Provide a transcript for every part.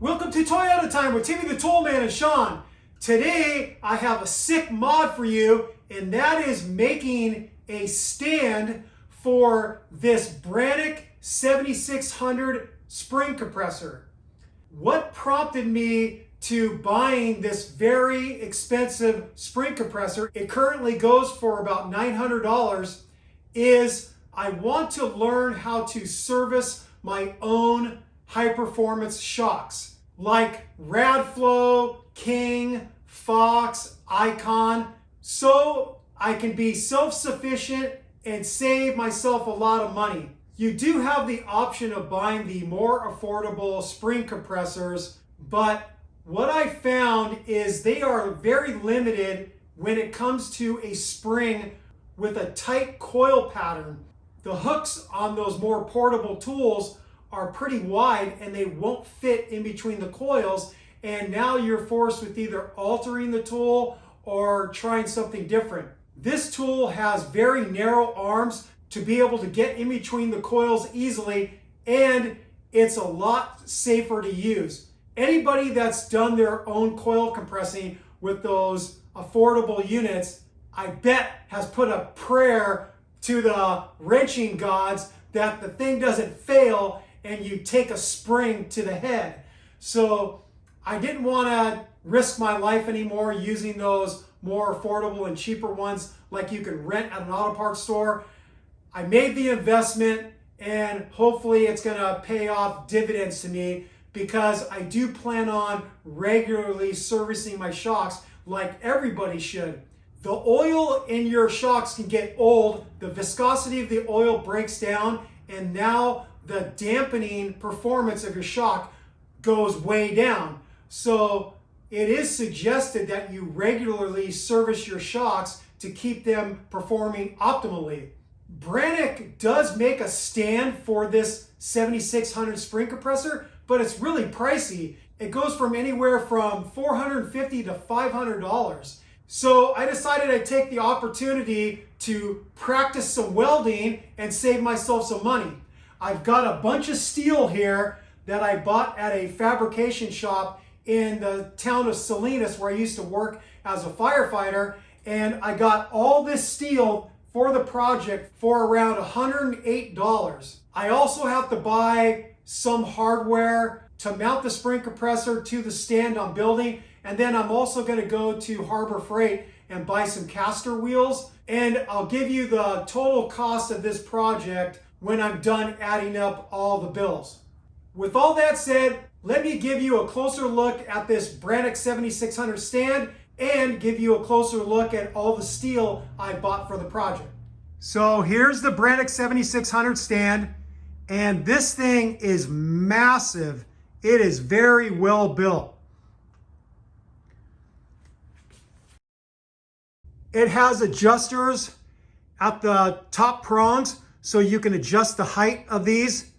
Welcome to Toyota Time with Timmy the Toolman and Sean. Today I have a sick mod for you, and that is making a stand for this Branick 7600 spring compressor. What prompted me to buying this very expensive spring compressor, it currently goes for about $900, is I want to learn how to service my own high-performance shocks like Radflow, King, Fox, Icon, so I can be self-sufficient and save myself a lot of money. You do have the option of buying the more affordable spring compressors, but what I found is they are very limited when it comes to a spring with a tight coil pattern. The hooks on those more portable tools are pretty wide and they won't fit in between the coils, and now you're forced with either altering the tool or trying something different. This tool has very narrow arms to be able to get in between the coils easily, and it's a lot safer to use. Anybody that's done their own coil compressing with those affordable units, I bet has put a prayer to the wrenching gods that the thing doesn't fail and you take a spring to the head. So I didn't want to risk my life anymore using those more affordable and cheaper ones like you can rent at an auto parts store. I made the investment and hopefully it's going to pay off dividends to me, because I do plan on regularly servicing my shocks like everybody should. The oil in your shocks can get old, the viscosity of the oil breaks down, and now the dampening performance of your shock goes way down. So it is suggested that you regularly service your shocks to keep them performing optimally. Branick does make a stand for this 7600 spring compressor, but it's really pricey. It goes from anywhere from $450 to $500. So I decided I'd take the opportunity to practice some welding and save myself some money. I've got a bunch of steel here that I bought at a fabrication shop in the town of Salinas, where I used to work as a firefighter, and I got all this steel for the project for around $108. I also have to buy some hardware to mount the spring compressor to the stand I'm building, and then I'm also going to go to Harbor Freight and buy some caster wheels, and I'll give you the total cost of this project when I'm done adding up all the bills. With all that said, let me give you a closer look at this Branick 7600 stand and give you a closer look at all the steel I bought for the project. So here's the Branick 7600 stand, and this thing is massive. It is very well built. It has adjusters at the top prongs, so you can adjust the height of these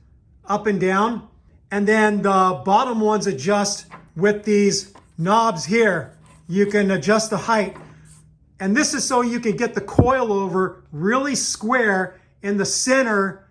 up and down. And then the bottom ones adjust with these knobs here. You can adjust the height. And this is so you can get the coil over really square in the center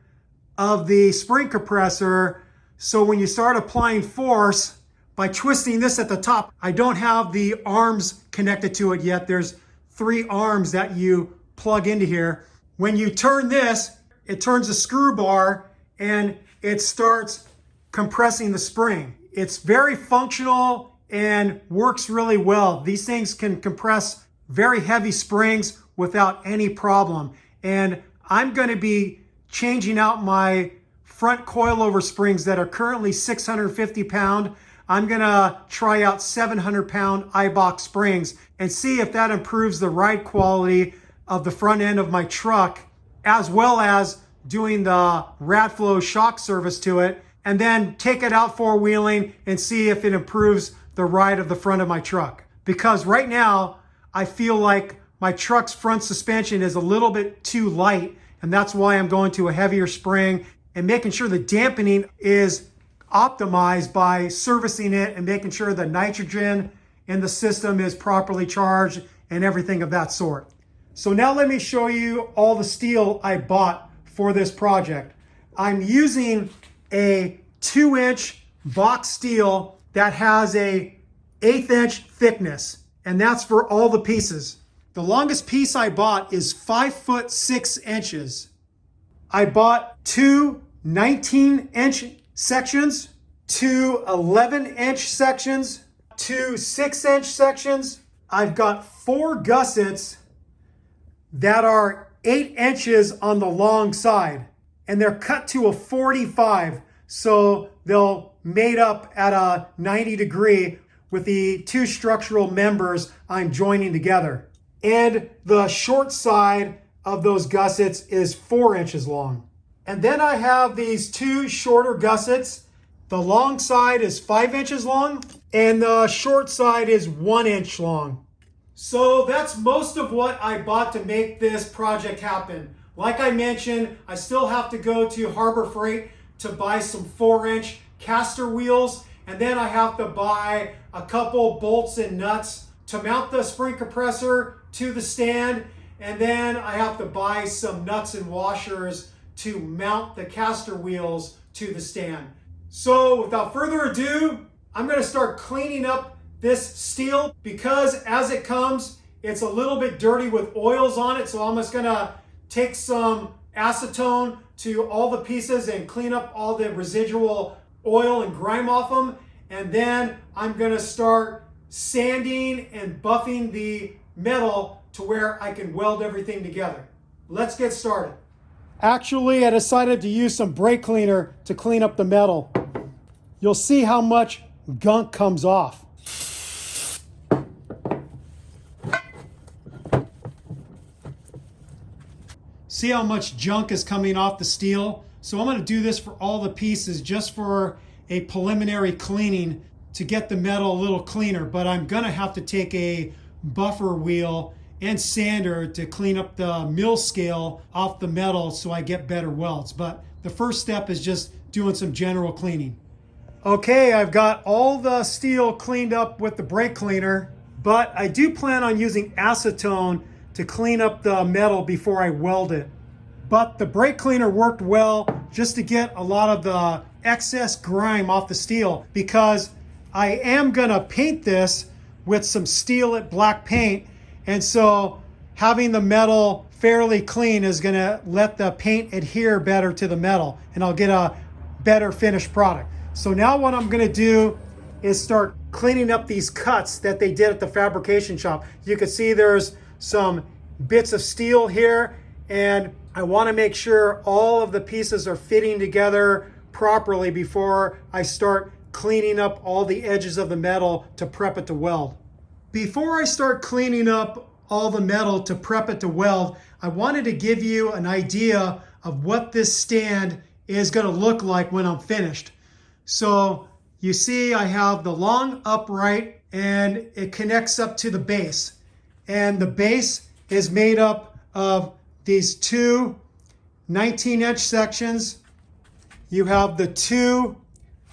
of the spring compressor. So when you start applying force, by twisting this at the top, I don't have the arms connected to it yet. There's 3 arms that you plug into here. When you turn this, it turns the screw bar and it starts compressing the spring. It's very functional and works really well. These things can compress very heavy springs without any problem. And I'm going to be changing out my front coilover springs that are currently 650 pound. I'm going to try out 700 pound iBox springs and see if that improves the ride quality of the front end of my truck, as well as doing the Radflow shock service to it, and then take it out four-wheeling and see if it improves the ride of the front of my truck. Because right now, I feel like my truck's front suspension is a little bit too light, and that's why I'm going to a heavier spring and making sure the dampening is optimized by servicing it and making sure the nitrogen in the system is properly charged and everything of that sort. So now let me show you all the steel I bought for this project. I'm using a 2-inch box steel that has a 1/8 inch thickness, and that's for all the pieces. The longest piece I bought is 5 foot 6 inches. I bought two 19 inch sections, two 11 inch sections, two 6 inch sections. I've got 4 gussets that are 8 inches on the long side, and they're cut to a 45, so they'll mate up at a 90 degree with the 2 structural members I'm joining together. And the short side of those gussets is 4 inches long. And then I have these 2 shorter gussets. The long side is 5 inches long, and the short side is 1 inch long. So that's most of what I bought to make this project happen. Like I mentioned, I still have to go to Harbor Freight to buy some 4-inch caster wheels, and then I have to buy a couple bolts and nuts to mount the spring compressor to the stand, and then I have to buy some nuts and washers to mount the caster wheels to the stand. So without further ado, I'm going to start cleaning up this steel, because as it comes, it's a little bit dirty with oils on it. So I'm just going to take some acetone to all the pieces and clean up all the residual oil and grime off them. And then I'm going to start sanding and buffing the metal to where I can weld everything together. Let's get started. Actually, I decided to use some brake cleaner to clean up the metal. You'll see how much gunk comes off. See how much junk is coming off the steel? So I'm going to do this for all the pieces just for a preliminary cleaning to get the metal a little cleaner, but I'm going to have to take a buffer wheel and sander to clean up the mill scale off the metal so I get better welds. But the first step is just doing some general cleaning. Okay, I've got all the steel cleaned up with the brake cleaner, but I do plan on using acetone to clean up the metal before I weld it. But the brake cleaner worked well just to get a lot of the excess grime off the steel, because I am gonna paint this with some Steel It black paint, and so having the metal fairly clean is gonna let the paint adhere better to the metal, and I'll get a better finished product. So now what I'm gonna do is start cleaning up these cuts that they did at the fabrication shop. You can see there's some bits of steel here, and I want to make sure all of the pieces are fitting together properly before I start cleaning up all the edges of the metal to prep it to weld. Before I start cleaning up all the metal to prep it to weld, I wanted to give you an idea of what this stand is going to look like when I'm finished. So you see I have the long upright, and it connects up to the base. And the base is made up of these 2 19-inch sections. You have the 2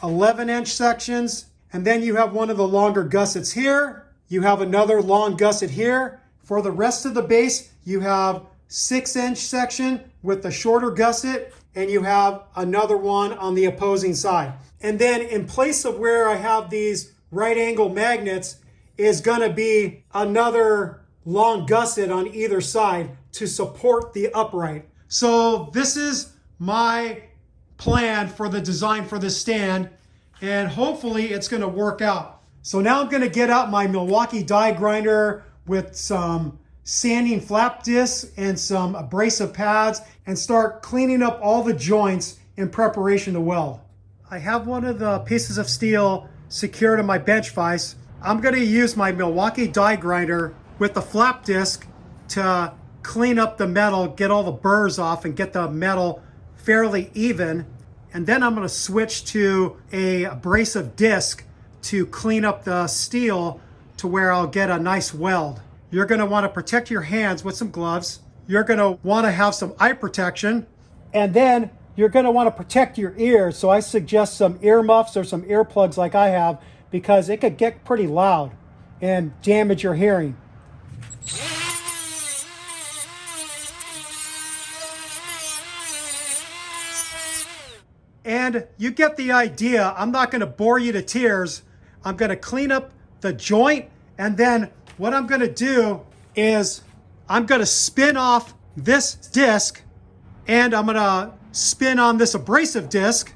11-inch sections, and then you have one of the longer gussets here. You have another long gusset here. For the rest of the base, you have 6-inch section with the shorter gusset, and you have another one on the opposing side. And then in place of where I have these right angle magnets is going to be another long gusset on either side to support the upright. So this is my plan for the design for this stand, and hopefully it's going to work out. So now I'm going to get out my Milwaukee die grinder with some sanding flap discs and some abrasive pads and start cleaning up all the joints in preparation to weld. I have one of the pieces of steel secured to my bench vise. I'm going to use my Milwaukee die grinder with the flap disc to clean up the metal, get all the burrs off, and get the metal fairly even. And then I'm going to switch to a abrasive disc to clean up the steel to where I'll get a nice weld. You're going to want to protect your hands with some gloves. You're going to want to have some eye protection. And then you're going to want to protect your ears. So I suggest some ear muffs or some earplugs like I have, because it could get pretty loud and damage your hearing. And you get the idea. I'm not going to bore you to tears, I'm going to clean up the joint, and then what I'm going to do is I'm going to spin off this disc, and I'm going to spin on this abrasive disc.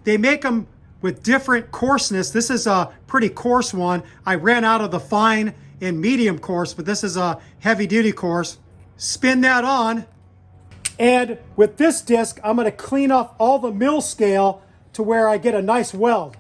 They make them with different coarseness. This is a pretty coarse one. I ran out of the fine and medium coarse, but this is a heavy duty coarse. Spin that on, and with this disc, I'm going to clean off all the mill scale to where I get a nice weld.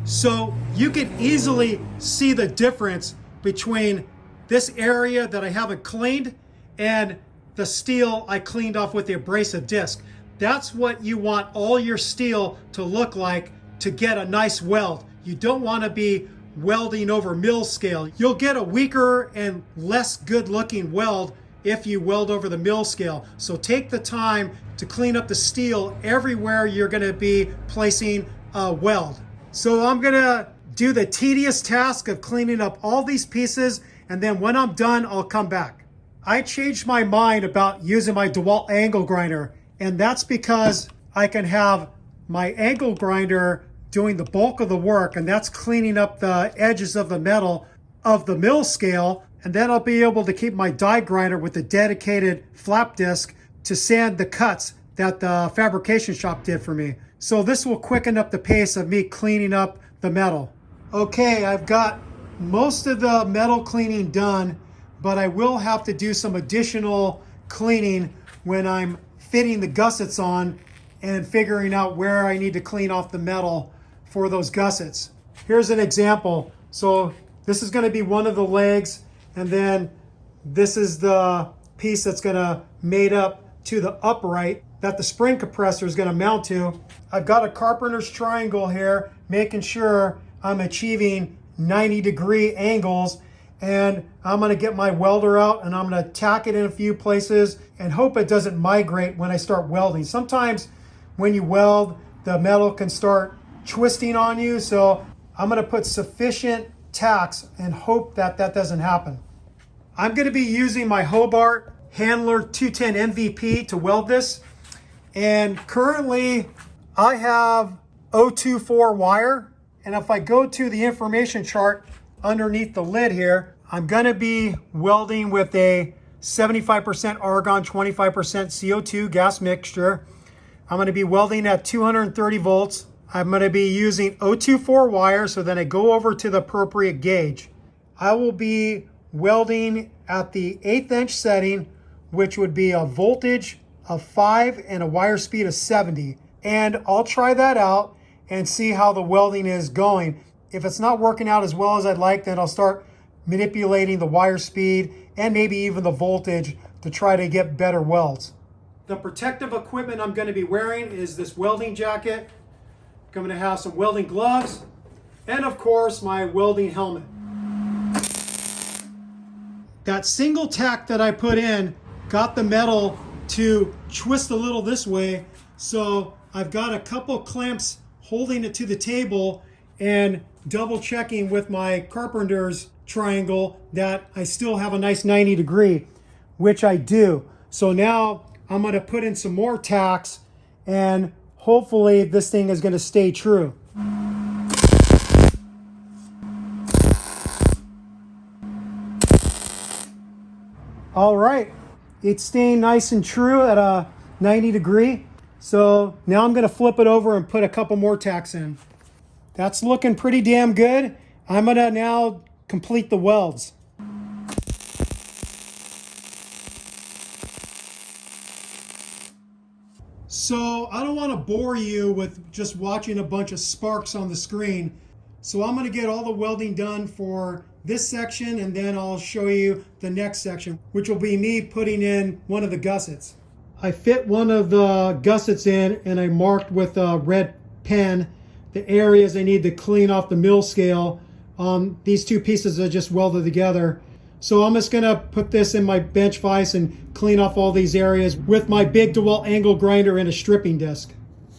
So you can easily see the difference between this area that I haven't cleaned and the steel I cleaned off with the abrasive disc. That's what you want all your steel to look like to get a nice weld. You don't want to be welding over mill scale. You'll get a weaker and less good looking weld if you weld over the mill scale. So take the time to clean up the steel everywhere you're going to be placing a weld. So I'm going to do the tedious task of cleaning up all these pieces, and then when I'm done, I'll come back. I changed my mind about using my DeWalt angle grinder, and that's because I can have my angle grinder doing the bulk of the work, and that's cleaning up the edges of the metal of the mill scale, and then I'll be able to keep my die grinder with the dedicated flap disc to sand the cuts that the fabrication shop did for me. So this will quicken up the pace of me cleaning up the metal. Okay, I've got most of the metal cleaning done, but I will have to do some additional cleaning when I'm fitting the gussets on and figuring out where I need to clean off the metal for those gussets. Here's an example. So this is going to be one of the legs, and then this is the piece that's going to mate up to the upright that the spring compressor is going to mount to. I've got a carpenter's triangle here, making sure I'm achieving 90-degree angles, and I'm going to get my welder out and I'm going to tack it in a few places and hope it doesn't migrate when I start welding. Sometimes when you weld, the metal can start twisting on you, so I'm going to put sufficient tacks and hope that that doesn't happen. I'm going to be using my Hobart Handler 210 MVP to weld this, and currently I have 024 wire, and if I go to the information chart underneath the lid here, I'm going to be welding with a 75% argon, 25% CO2 gas mixture. I'm going to be welding at 230 volts. I'm going to be using 024 wire, so then I go over to the appropriate gauge. I will be welding at the 1/8 inch setting, which would be a voltage of 5 and a wire speed of 70. And I'll try that out and see how the welding is going. If it's not working out as well as I'd like, then I'll start manipulating the wire speed and maybe even the voltage to try to get better welds. The protective equipment I'm going to be wearing is this welding jacket. I'm going to have some welding gloves, and of course my welding helmet. That single tack that I put in got the metal to twist a little this way, so I've got a couple clamps holding it to the table and double checking with my carpenter's triangle that I still have a nice 90-degree, which I do. So now I'm going to put in some more tacks, and hopefully this thing is going to stay true. All right, it's staying nice and true at a 90-degree. So now I'm going to flip it over and put a couple more tacks in. That's looking pretty damn good. I'm going to now complete the welds. So I don't want to bore you with just watching a bunch of sparks on the screen. So I'm going to get all the welding done for this section, and then I'll show you the next section, which will be me putting in one of the gussets. I fit one of the gussets in, and I marked with a red pen the areas I need to clean off the mill scale. These two pieces are just welded together. So I'm just gonna put this in my bench vise and clean off all these areas with my big DeWalt angle grinder and a stripping disc.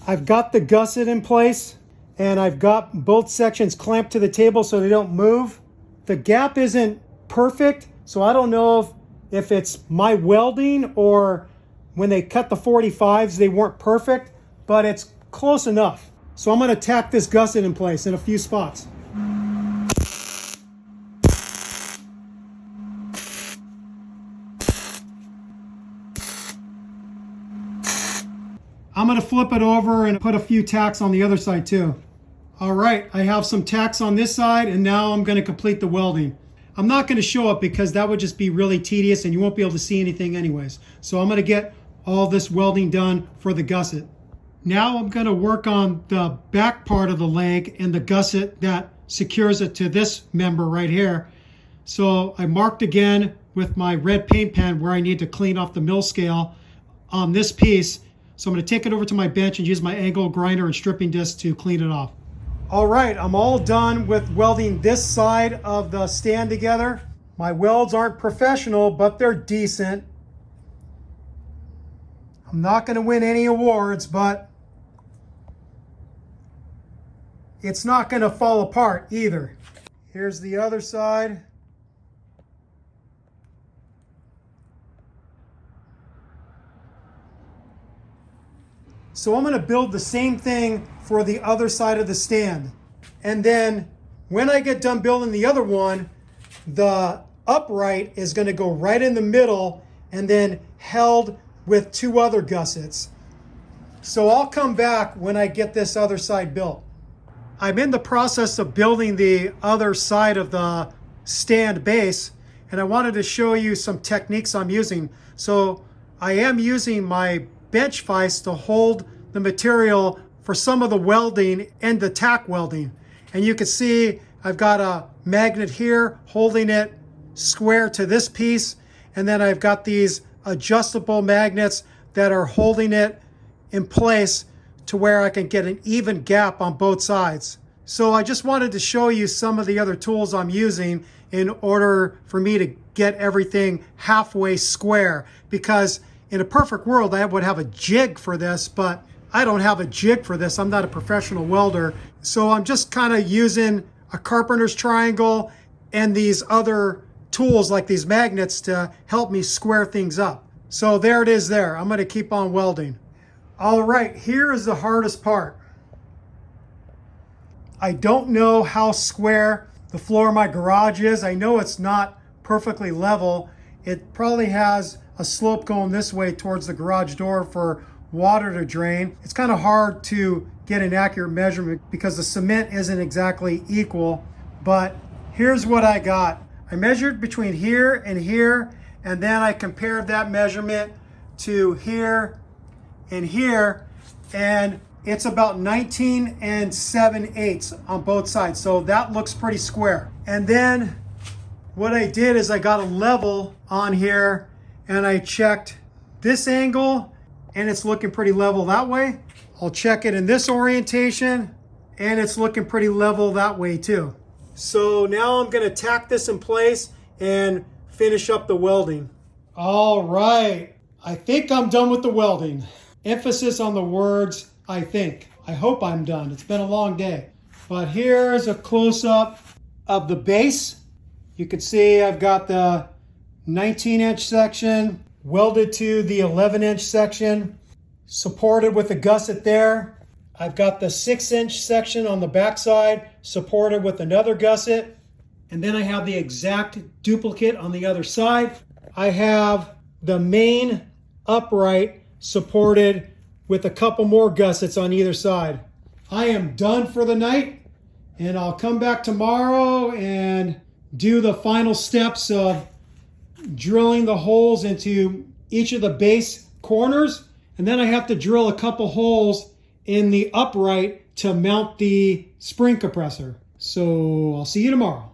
I've got the gusset in place, and I've got both sections clamped to the table so they don't move. The gap isn't perfect, so I don't know if it's my welding or when they cut the 45s, they weren't perfect, but it's close enough. So I'm going to tack this gusset in place in a few spots. I'm going to flip it over and put a few tacks on the other side too. All right, I have some tacks on this side, and now I'm going to complete the welding. I'm not going to show it because that would just be really tedious and you won't be able to see anything anyways. So I'm going to get all this welding done for the gusset. Now I'm going to work on the back part of the leg and the gusset that secures it to this member right here. So I marked again with my red paint pen where I need to clean off the mill scale on this piece. So I'm going to take it over to my bench and use my angle grinder and stripping disc to clean it off. All right, I'm all done with welding this side of the stand together. My welds aren't professional, but they're decent. I'm not going to win any awards, but it's not going to fall apart either. Here's the other side. So I'm going to build the same thing for the other side of the stand. And then when I get done building the other one, the upright is going to go right in the middle and then held with two other gussets. So I'll come back when I get this other side built. I'm in the process of building the other side of the stand base, and I wanted to show you some techniques I'm using. So I am using my bench vise to hold the material for some of the welding and the tack welding. And you can see I've got a magnet here holding it square to this piece, and then I've got these adjustable magnets that are holding it in place to where I can get an even gap on both sides. So I just wanted to show you some of the other tools I'm using in order for me to get everything halfway square, because in a perfect world I would have a jig for this, but I don't have a jig for this. I'm not a professional welder. So I'm just kind of using a carpenter's triangle and these other tools like these magnets to help me square things up. So there it is there. I'm going to keep on welding. All right, here is the hardest part. I don't know how square the floor of my garage is. I know it's not perfectly level. It probably has a slope going this way towards the garage door for water to drain. It's kind of hard to get an accurate measurement because the cement isn't exactly equal, but here's what I got. I measured between here, and then I compared that measurement to here and here, and it's about 19 7/8 on both sides. So that looks pretty square. And then what I did is I got a level on here and I checked this angle, and it's looking pretty level that way. I'll check it in this orientation, and it's looking pretty level that way too. So now I'm going to tack this in place and finish up the welding. All right, I think I'm done with the welding. Emphasis on the words, I think. I hope I'm done. It's been a long day. But here's a close-up of the base. You can see I've got the 19-inch section welded to the 11-inch section, supported with a gusset there. I've got the 6-inch section on the backside, supported with another gusset. And then I have the exact duplicate on the other side. I have the main upright supported with a couple more gussets on either side. I am done for the night, and I'll come back tomorrow and do the final steps of drilling the holes into each of the base corners, and then I have to drill a couple holes in the upright to mount the spring compressor. So I'll see you tomorrow.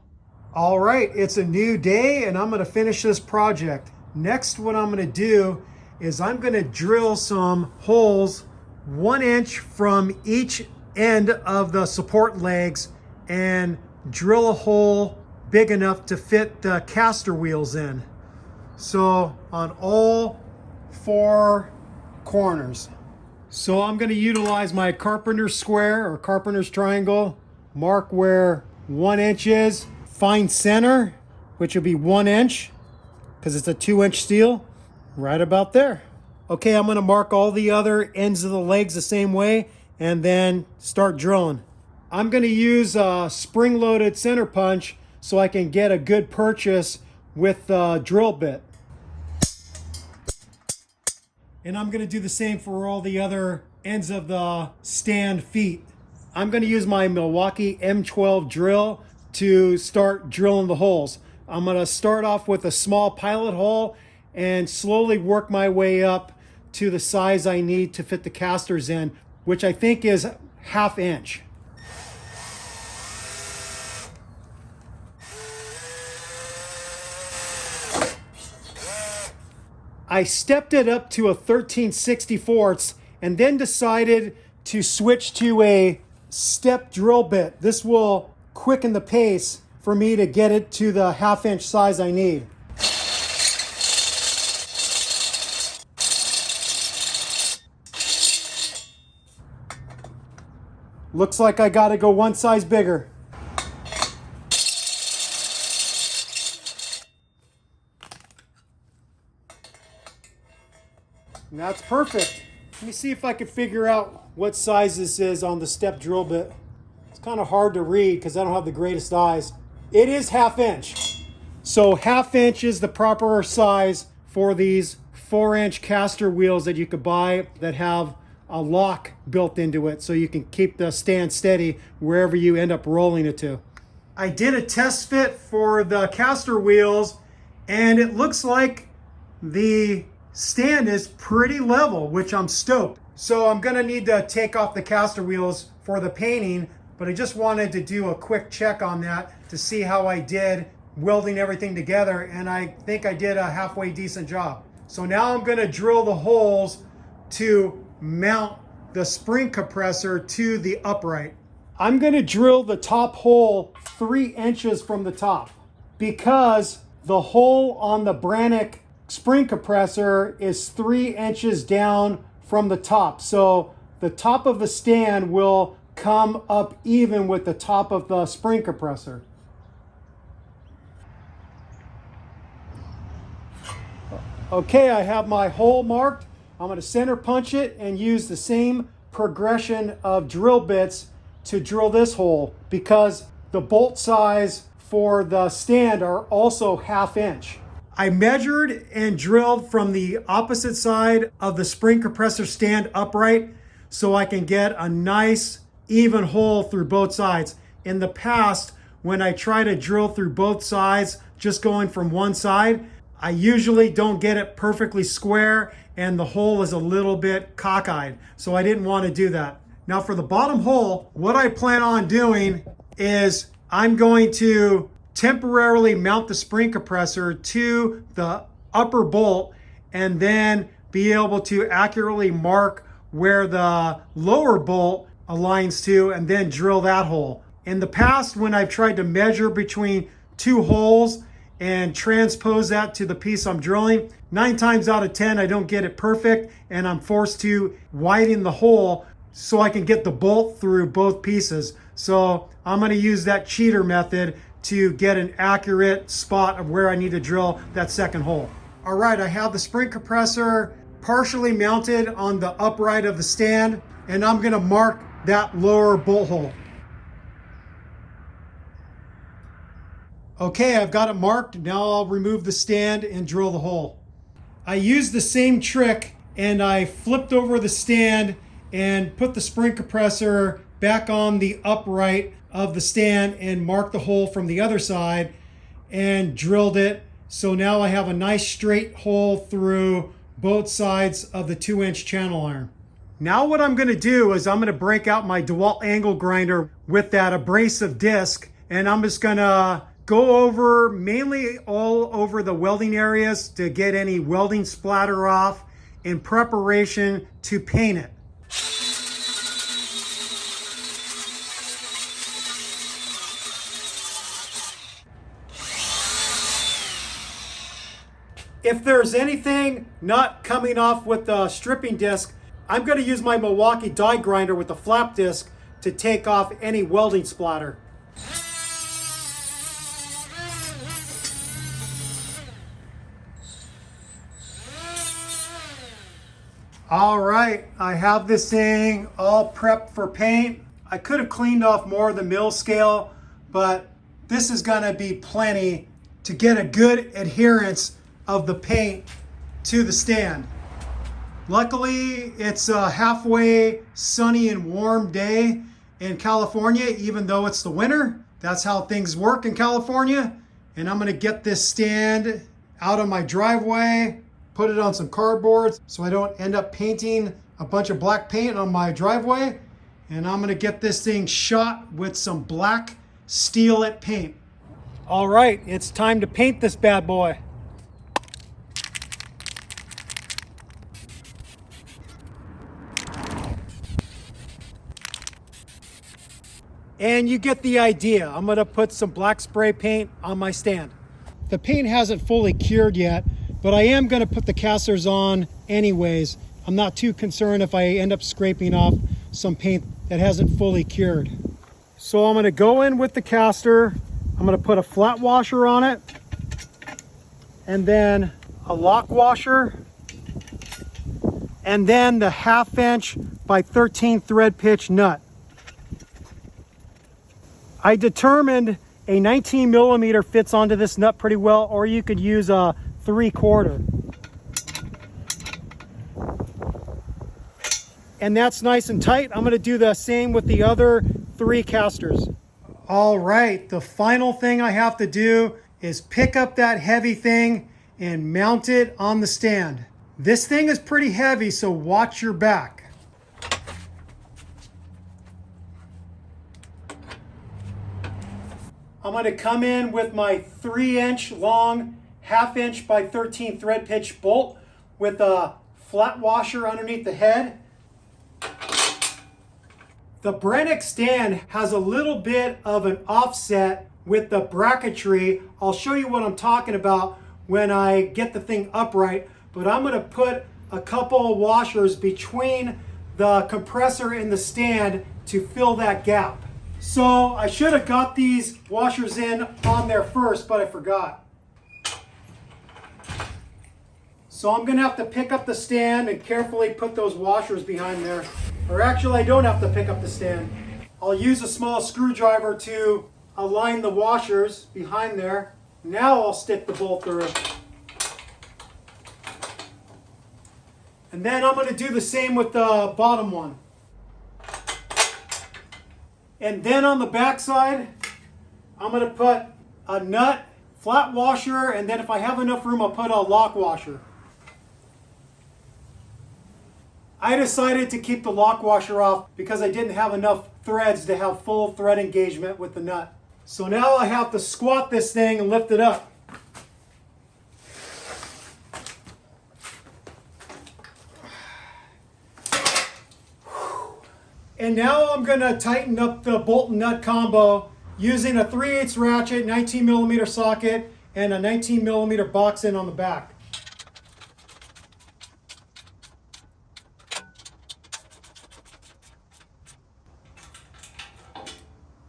All right, it's a new day and I'm going to finish this project. Next, what I'm going to do is I'm going to drill some holes 1 inch from each end of the support legs and drill a hole big enough to fit the caster wheels in. So on all 4 corners. So I'm going to utilize my carpenter's square or carpenter's triangle, mark where 1 inch is, find center, which will be 1 inch because it's a 2-inch steel, right about there. Okay, I'm going to mark all the other ends of the legs the same way, and then start drilling. I'm going to use a spring-loaded center punch so I can get a good purchase with the drill bit. And I'm going to do the same for all the other ends of the stand feet. I'm going to use my Milwaukee M12 drill to start drilling the holes. I'm going to start off with a small pilot hole and slowly work my way up to the size I need to fit the casters in, which I think is 1/2 inch. I stepped it up to a 13/64 and then decided to switch to a step drill bit. This will quicken the pace for me to get it to the 1/2 inch size I need. Looks like I gotta go one size bigger. And that's perfect. Let me see if I can figure out what size this is on the step drill bit. It's kind of hard to read because I don't have the greatest eyes. It is 1/2 inch. So 1/2 inch is the proper size for these 4-inch caster wheels that you could buy that have a lock built into it so you can keep the stand steady wherever you end up rolling it to. I did a test fit for the caster wheels and it looks like the stand is pretty level, which I'm stoked. So I'm gonna need to take off the caster wheels for the painting, but I just wanted to do a quick check on that to see how I did welding everything together, and I think I did a halfway decent job. So now I'm gonna drill the holes to mount the spring compressor to the upright. I'm gonna drill the top hole 3 inches from the top because the hole on the Branick spring compressor is 3 inches down from the top. So the top of the stand will come up even with the top of the spring compressor. Okay, I have my hole marked. I'm going to center punch it and use the same progression of drill bits to drill this hole because the bolt size for the stand are also 1/2 inch. I measured and drilled from the opposite side of the spring compressor stand upright so I can get a nice even hole through both sides. In the past, when I try to drill through both sides, just going from one side, I usually don't get it perfectly square and the hole is a little bit cockeyed. So I didn't want to do that. Now for the bottom hole, what I plan on doing is I'm going to temporarily mount the spring compressor to the upper bolt and then be able to accurately mark where the lower bolt aligns to and then drill that hole. In the past, when I've tried to measure between 2 holes and transpose that to the piece I'm drilling, 9 times out of 10 I don't get it perfect and I'm forced to widen the hole so I can get the bolt through both pieces. So I'm going to use that cheater method to get an accurate spot of where I need to drill that second hole. All right, I have the spring compressor partially mounted on the upright of the stand, and I'm gonna mark that lower bolt hole. Okay, I've got it marked. Now I'll remove the stand and drill the hole. I used the same trick and I flipped over the stand and put the spring compressor back on the upright of the stand and marked the hole from the other side and drilled it. So now I have a nice straight hole through both sides of the 2-inch channel iron. Now what I'm gonna do is I'm gonna break out my DeWalt angle grinder with that abrasive disc, and I'm just gonna go over mainly all over the welding areas to get any welding splatter off in preparation to paint it. If there's anything not coming off with the stripping disc, I'm going to use my Milwaukee die grinder with the flap disc to take off any welding splatter. All right, I have this thing all prepped for paint. I could have cleaned off more of the mill scale, but this is gonna be plenty to get a good adherence of the paint to the stand. Luckily, it's a halfway sunny and warm day in California, even though it's the winter. That's how things work in California. And I'm gonna get this stand out of my driveway, put it on some cardboard so I don't end up painting a bunch of black paint on my driveway. And I'm gonna get this thing shot with some black steel-it paint. All right, it's time to paint this bad boy. And you get the idea. I'm gonna put some black spray paint on my stand. The paint hasn't fully cured yet, but I am gonna put the casters on anyways. I'm not too concerned if I end up scraping off some paint that hasn't fully cured. So I'm gonna go in with the caster. I'm gonna put a flat washer on it, and then a lock washer, and then the 1/2 inch by 13 thread pitch nut. I determined a 19 millimeter fits onto this nut pretty well, or you could use a 3/4. And that's nice and tight. I'm gonna do the same with the other 3 casters. All right, the final thing I have to do is pick up that heavy thing and mount it on the stand. This thing is pretty heavy, so watch your back. I'm going to come in with my 3-inch long 1/2 inch by 13 thread pitch bolt with a flat washer underneath the head. The Branick stand has a little bit of an offset with the bracketry. I'll show you what I'm talking about when I get the thing upright, but I'm going to put a couple of washers between the compressor and the stand to fill that gap. So I should have got these washers in on there first, but I forgot. So I'm going to have to pick up the stand and carefully put those washers behind there. Or actually, I don't have to pick up the stand. I'll use a small screwdriver to align the washers behind there. Now I'll stick the bolt through. And then I'm going to do the same with the bottom one. And then on the back side, I'm going to put a nut, flat washer, and then if I have enough room, I'll put a lock washer. I decided to keep the lock washer off because I didn't have enough threads to have full thread engagement with the nut. So now I have to squat this thing and lift it up. And now I'm going to tighten up the bolt and nut combo using a 3/8 ratchet, 19 millimeter socket, and a 19 millimeter box end on the back.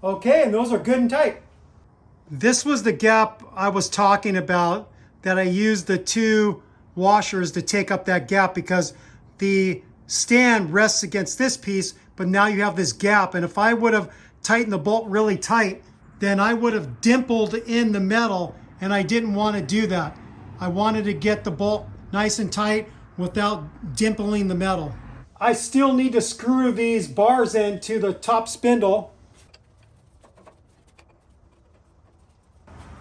Okay, and those are good and tight. This was the gap I was talking about, that I used the 2 washers to take up that gap because the stand rests against this piece, but now you have this gap. And if I would have tightened the bolt really tight, then I would have dimpled in the metal, and I didn't want to do that. I wanted to get the bolt nice and tight without dimpling the metal. I still need to screw these bars into the top spindle.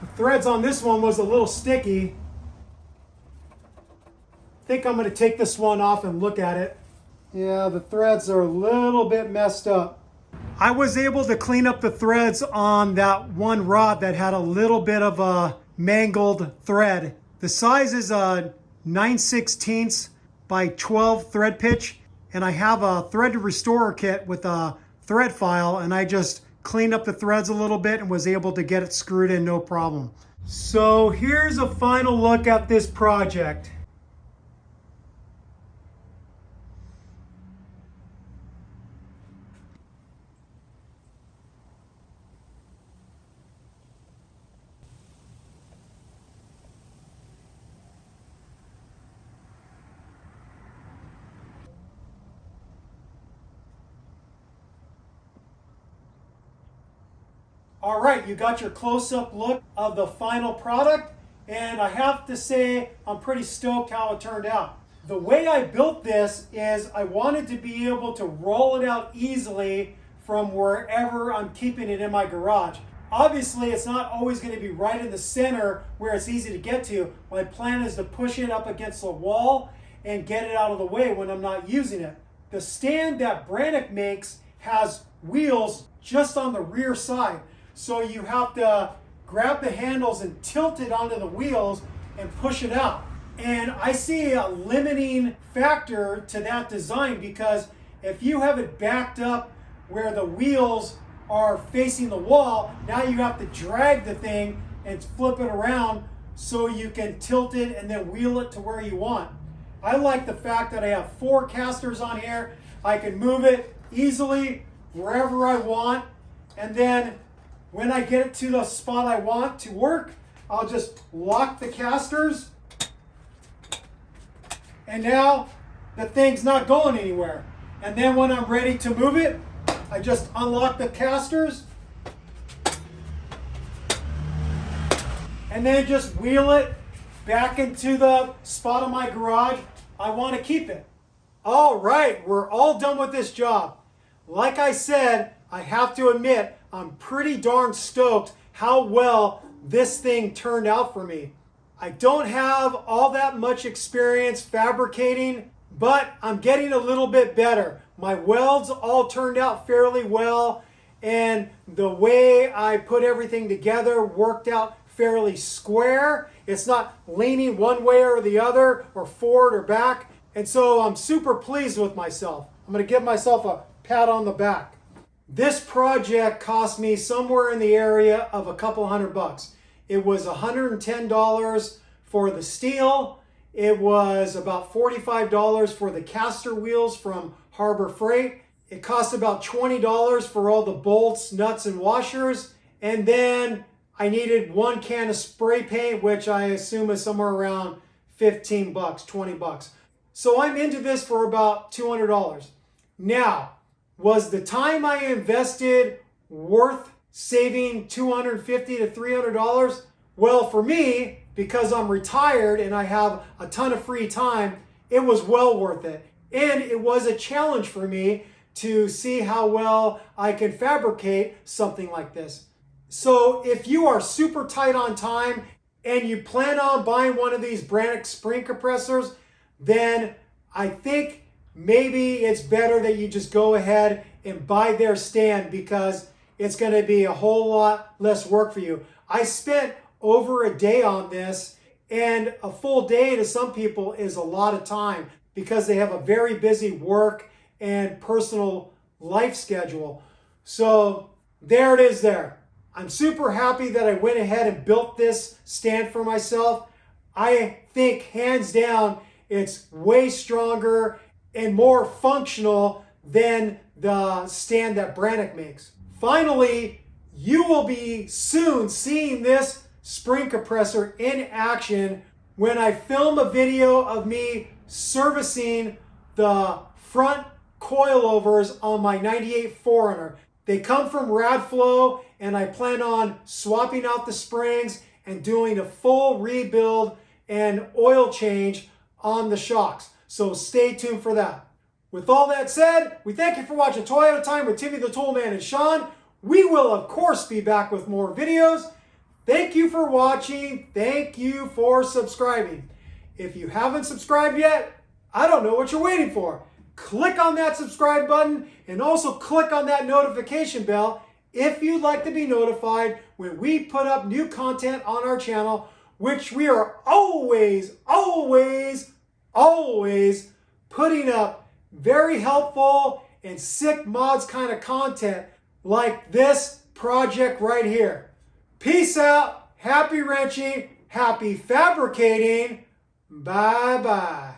The threads on this one was a little sticky. I think I'm going to take this one off and look at it. Yeah, the threads are a little bit messed up. I was able to clean up the threads on that one rod that had a little bit of a mangled thread. The size is a 9/16 by 12 thread pitch, and I have a thread restorer kit with a thread file, and I just cleaned up the threads a little bit and was able to get it screwed in no problem. So here's a final look at this project. All right, you got your close-up look of the final product, and I have to say I'm pretty stoked how it turned out. The way I built this is I wanted to be able to roll it out easily from wherever I'm keeping it in my garage. Obviously, it's not always going to be right in the center where it's easy to get to. My plan is to push it up against the wall and get it out of the way when I'm not using it. The stand that Branick makes has wheels just on the rear side. So you have to grab the handles and tilt it onto the wheels and push it out. And I see a limiting factor to that design, because if you have it backed up where the wheels are facing the wall, now you have to drag the thing and flip it around so you can tilt it and then wheel it to where you want. I like the fact that I have 4 casters on here. I can move it easily wherever I want, and then when I get it to the spot I want to work, I'll just lock the casters, and now the thing's not going anywhere. And then when I'm ready to move it, I just unlock the casters and then just wheel it back into the spot of my garage I want to keep it. All right, we're all done with this job. Like I said, I have to admit, I'm pretty darn stoked how well this thing turned out for me. I don't have all that much experience fabricating, but I'm getting a little bit better. My welds all turned out fairly well, and the way I put everything together worked out fairly square. It's not leaning one way or the other, or forward or back. And so I'm super pleased with myself. I'm going to give myself a pat on the back. This project cost me somewhere in the area of a couple $100. It was $110 for the steel. It was about $45 for the caster wheels from Harbor Freight. It cost about $20 for all the bolts, nuts, and washers. And then I needed 1 can of spray paint, which I assume is somewhere around $15, $20. So I'm into this for about $200. Now, was the time I invested worth saving $250 to $300? Well, for me, because I'm retired and I have a ton of free time, it was well worth it. And it was a challenge for me to see how well I can fabricate something like this. So if you are super tight on time and you plan on buying one of these Branick Spring Compressors, then I think maybe it's better that you just go ahead and buy their stand, because it's going to be a whole lot less work for you. I spent over a day on this, and a full day to some people is a lot of time because they have a very busy work and personal life schedule. So there it is there. I'm super happy that I went ahead and built this stand for myself. I think hands down it's way stronger and more functional than the stand that Branick makes. Finally, you will be soon seeing this spring compressor in action when I film a video of me servicing the front coilovers on my 98 4Runner. They come from Radflow, and I plan on swapping out the springs and doing a full rebuild and oil change on the shocks. So stay tuned for that. With all that said, we thank you for watching Toyota Time with Timmy the Toolman and Sean. We will, of course, be back with more videos. Thank you for watching. Thank you for subscribing. If you haven't subscribed yet, I don't know what you're waiting for. Click on that subscribe button and also click on that notification bell if you'd like to be notified when we put up new content on our channel, which we are always putting up very helpful and sick mods kind of content like this project right here. Peace out, happy wrenching, happy fabricating, bye-bye.